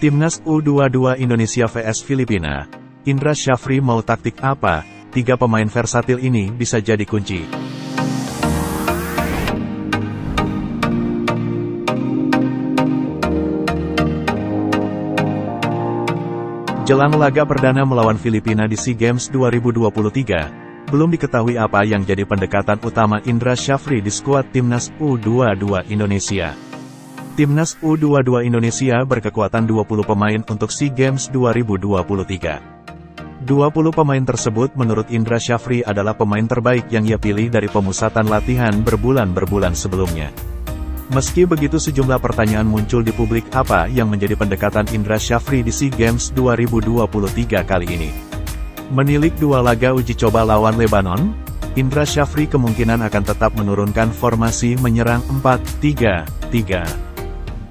Timnas U22 Indonesia vs Filipina. Indra Syafri mau taktik apa? 3 pemain versatil ini bisa jadi kunci. Jelang laga perdana melawan Filipina di SEA Games 2023, belum diketahui apa yang jadi pendekatan utama Indra Syafri di skuad Timnas U22 Indonesia. Timnas U22 Indonesia berkekuatan 20 pemain untuk SEA Games 2023. 20 pemain tersebut menurut Indra Syafri adalah pemain terbaik yang ia pilih dari pemusatan latihan berbulan-berbulan sebelumnya. Meski begitu, sejumlah pertanyaan muncul di publik apa yang menjadi pendekatan Indra Syafri di SEA Games 2023 kali ini. Menilik 2 laga uji coba lawan Lebanon, Indra Syafri kemungkinan akan tetap menurunkan formasi menyerang 4-3-3.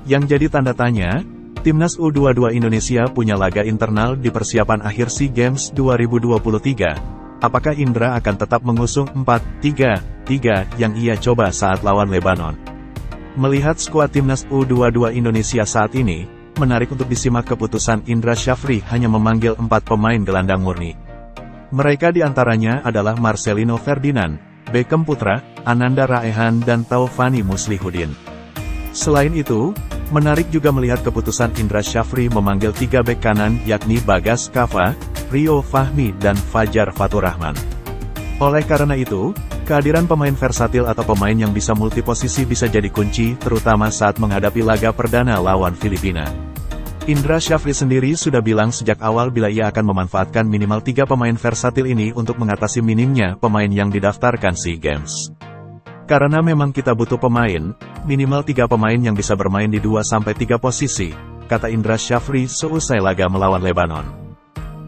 Yang jadi tanda tanya, Timnas U22 Indonesia punya laga internal di persiapan akhir SEA Games 2023. Apakah Indra akan tetap mengusung 4-3-3 yang ia coba saat lawan Lebanon? Melihat skuad Timnas U22 Indonesia saat ini, menarik untuk disimak keputusan Indra Syafri hanya memanggil 4 pemain gelandang murni. Mereka diantaranya adalah Marcelino Ferdinand, Beckham Putra, Ananda Raehan dan Taufani Muslihudin. Selain itu, menarik juga melihat keputusan Indra Syafri memanggil 3 bek kanan yakni Bagas Kava, Rio Fahmi dan Fajar Faturrahman. Oleh karena itu, kehadiran pemain versatil atau pemain yang bisa multiposisi bisa jadi kunci, terutama saat menghadapi laga perdana lawan Filipina. Indra Syafri sendiri sudah bilang sejak awal bila ia akan memanfaatkan minimal 3 pemain versatil ini untuk mengatasi minimnya pemain yang didaftarkan SEA Games. Karena memang kita butuh pemain, minimal 3 pemain yang bisa bermain di 2-3 posisi, kata Indra Syafri seusai laga melawan Lebanon.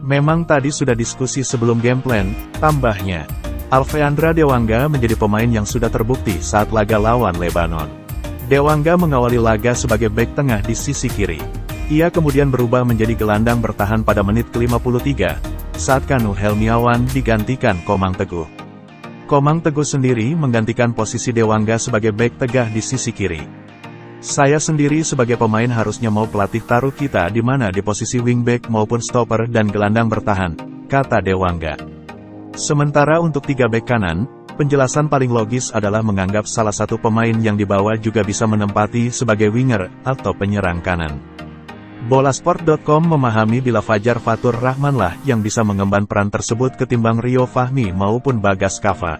Memang tadi sudah diskusi sebelum game plan, tambahnya. Alfeandra Dewangga menjadi pemain yang sudah terbukti saat laga lawan Lebanon. Dewangga mengawali laga sebagai bek tengah di sisi kiri. Ia kemudian berubah menjadi gelandang bertahan pada menit ke-53, saat Kanu Helmiawan digantikan Komang Teguh. Komang Teguh sendiri menggantikan posisi Dewangga sebagai bek tegah di sisi kiri. Saya sendiri sebagai pemain harusnya mau pelatih taruh kita di mana di posisi wingback maupun stopper dan gelandang bertahan, kata Dewangga. Sementara untuk 3 bek kanan, penjelasan paling logis adalah menganggap salah satu pemain yang dibawa juga bisa menempati sebagai winger atau penyerang kanan. Bolasport.com memahami bila Fajar Faturrahmanlah yang bisa mengemban peran tersebut ketimbang Rio Fahmi maupun Bagas Kava.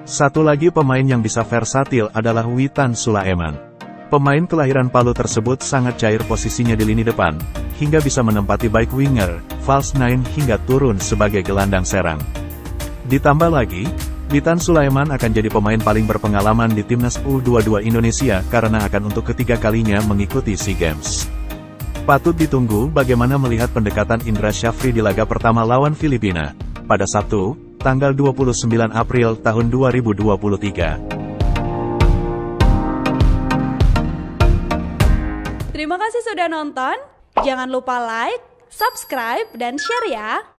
Satu lagi pemain yang bisa versatil adalah Witan Sulaiman. Pemain kelahiran Palu tersebut sangat cair posisinya di lini depan, hingga bisa menempati baik winger, false nine hingga turun sebagai gelandang serang. Ditambah lagi, Witan Sulaiman akan jadi pemain paling berpengalaman di Timnas U22 Indonesia karena akan untuk ketiga kalinya mengikuti SEA Games. Patut ditunggu bagaimana melihat pendekatan Indra Syafri di laga pertama lawan Filipina, pada Sabtu, tanggal 29 April tahun 2023. Terima kasih sudah nonton, jangan lupa like, subscribe, dan share ya!